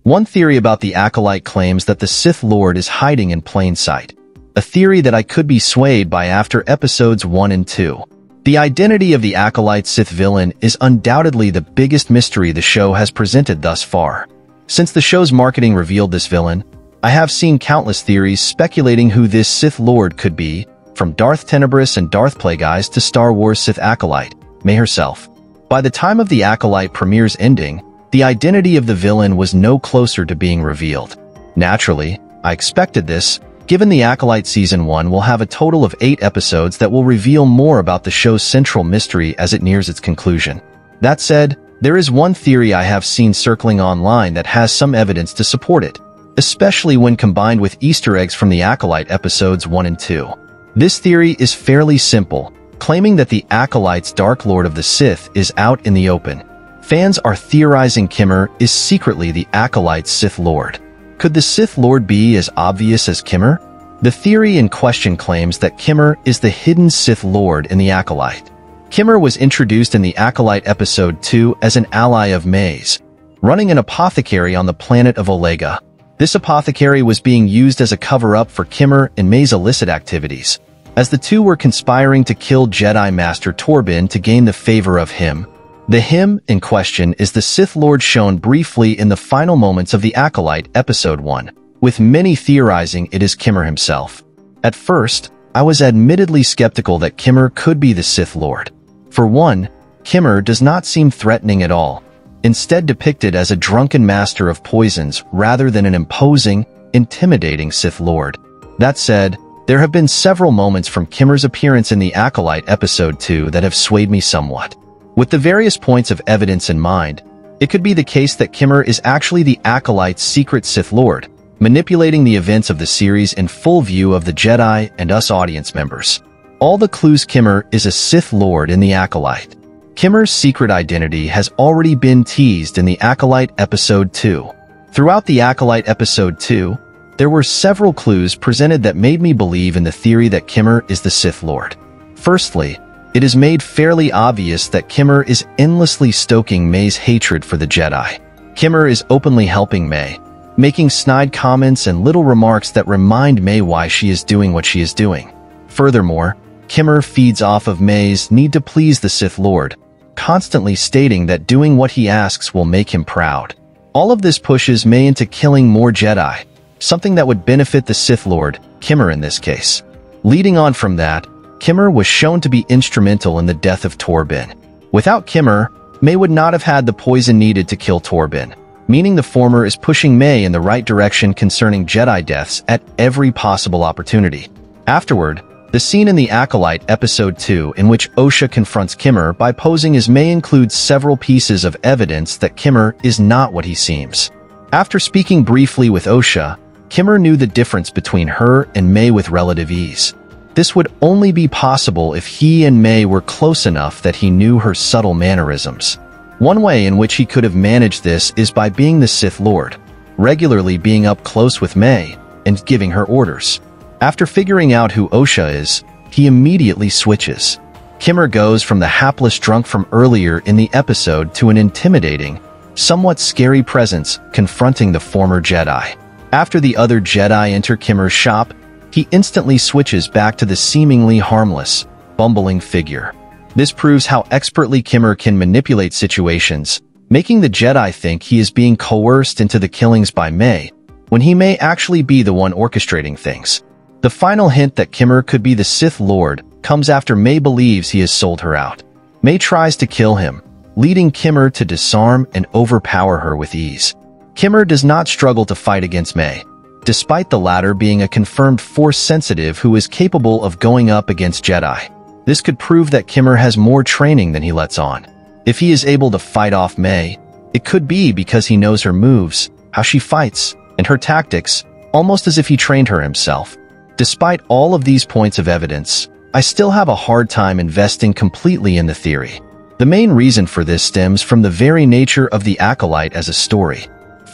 One theory about the Acolyte claims that the Sith Lord is hiding in plain sight, a theory that I could be swayed by after episodes 1 and 2. The identity of the Acolyte Sith villain is undoubtedly the biggest mystery the show has presented thus far. Since the show's marketing revealed this villain, I have seen countless theories speculating who this Sith Lord could be, from Darth Tenebrous and Darth Plagueis to Star Wars Sith Acolyte, May herself. By the time of the Acolyte premiere's ending, the identity of the villain was no closer to being revealed. Naturally, I expected this, given the Acolyte Season 1 will have a total of 8 episodes that will reveal more about the show's central mystery as it nears its conclusion. That said, there is one theory I have seen circling online that has some evidence to support it, especially when combined with Easter eggs from the Acolyte episodes 1 and 2. This theory is fairly simple, claiming that the Acolyte's Dark Lord of the Sith is out in the open. Fans are theorizing Kimmer is secretly the Acolyte's Sith Lord. Could the Sith Lord be as obvious as Kimmer? The theory in question claims that Kimmer is the hidden Sith Lord in the Acolyte. Kimmer was introduced in the Acolyte Episode 2 as an ally of May's, running an apothecary on the planet of Olega. This apothecary was being used as a cover-up for Kimmer and May's illicit activities, as the two were conspiring to kill Jedi Master Torbin to gain the favor of him. The him in question is the Sith Lord shown briefly in the final moments of the Acolyte Episode 1, with many theorizing it is Kimmer himself. At first, I was admittedly skeptical that Kimmer could be the Sith Lord. For one, Kimmer does not seem threatening at all, instead depicted as a drunken master of poisons rather than an imposing, intimidating Sith Lord. That said, there have been several moments from Kimmer's appearance in the Acolyte Episode 2 that have swayed me somewhat. With the various points of evidence in mind, it could be the case that Kimmer is actually the Acolyte's secret Sith Lord, manipulating the events of the series in full view of the Jedi and us audience members. All the clues Kimmer is a Sith Lord in the Acolyte. Kimmer's secret identity has already been teased in the Acolyte Episode 2. Throughout the Acolyte Episode 2, there were several clues presented that made me believe in the theory that Kimmer is the Sith Lord. Firstly, it is made fairly obvious that Kimmer is endlessly stoking May's hatred for the Jedi. Kimmer is openly helping May, making snide comments and little remarks that remind May why she is doing what she is doing. Furthermore, Kimmer feeds off of May's need to please the Sith Lord, constantly stating that doing what he asks will make him proud. All of this pushes May into killing more Jedi, something that would benefit the Sith Lord, Kimmer in this case. Leading on from that, Kimmer was shown to be instrumental in the death of Torbin. Without Kimmer, May would not have had the poison needed to kill Torbin, meaning the former is pushing May in the right direction concerning Jedi deaths at every possible opportunity. Afterward, the scene in the Acolyte Episode 2 in which Osha confronts Kimmer by posing as May includes several pieces of evidence that Kimmer is not what he seems. After speaking briefly with Osha, Kimmer knew the difference between her and May with relative ease. This would only be possible if he and May were close enough that he knew her subtle mannerisms. One way in which he could have managed this is by being the Sith Lord, regularly being up close with May and giving her orders. After figuring out who Osha is, he immediately switches. Kimmer goes from the hapless drunk from earlier in the episode to an intimidating, somewhat scary presence confronting the former Jedi. After the other Jedi enter Kimmer's shop, he instantly switches back to the seemingly harmless, bumbling figure. This proves how expertly Kimmer can manipulate situations, making the Jedi think he is being coerced into the killings by May, when he may actually be the one orchestrating things. The final hint that Kimmer could be the Sith Lord comes after May believes he has sold her out. May tries to kill him, leading Kimmer to disarm and overpower her with ease. Kimmer does not struggle to fight against May, despite the latter being a confirmed Force sensitive who is capable of going up against Jedi. This could prove that Kimmer has more training than he lets on. If he is able to fight off May, it could be because he knows her moves, how she fights, and her tactics, almost as if he trained her himself. Despite all of these points of evidence, I still have a hard time investing completely in the theory. The main reason for this stems from the very nature of the Acolyte as a story.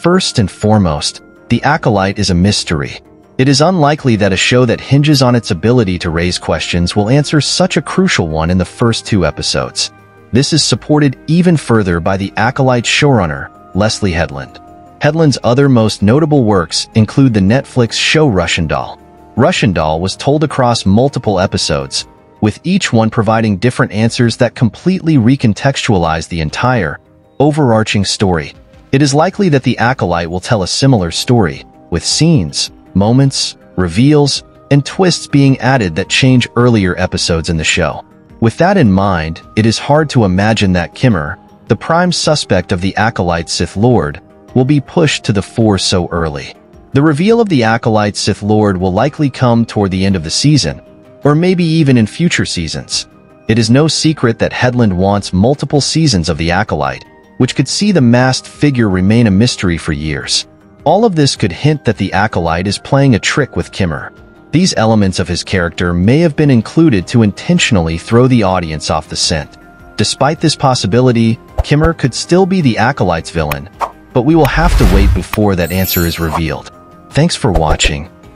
First and foremost, the Acolyte is a mystery. It is unlikely that a show that hinges on its ability to raise questions will answer such a crucial one in the first 2 episodes. This is supported even further by the Acolyte showrunner, Leslie Headland. Headland's other most notable works include the Netflix show Russian Doll. Russian Doll was told across multiple episodes, with each one providing different answers that completely recontextualize the entire, overarching story. It is likely that the Acolyte will tell a similar story, with scenes, moments, reveals, and twists being added that change earlier episodes in the show. With that in mind, it is hard to imagine that Kimmer, the prime suspect of the Acolyte Sith Lord, will be pushed to the fore so early. The reveal of the Acolyte Sith Lord will likely come toward the end of the season, or maybe even in future seasons. It is no secret that Headland wants multiple seasons of the Acolyte, which could see the masked figure remain a mystery for years. All of this could hint that the Acolyte is playing a trick with Kimmer. These elements of his character may have been included to intentionally throw the audience off the scent. Despite this possibility, Kimmer could still be the Acolyte's villain, but we will have to wait before that answer is revealed. Thanks for watching.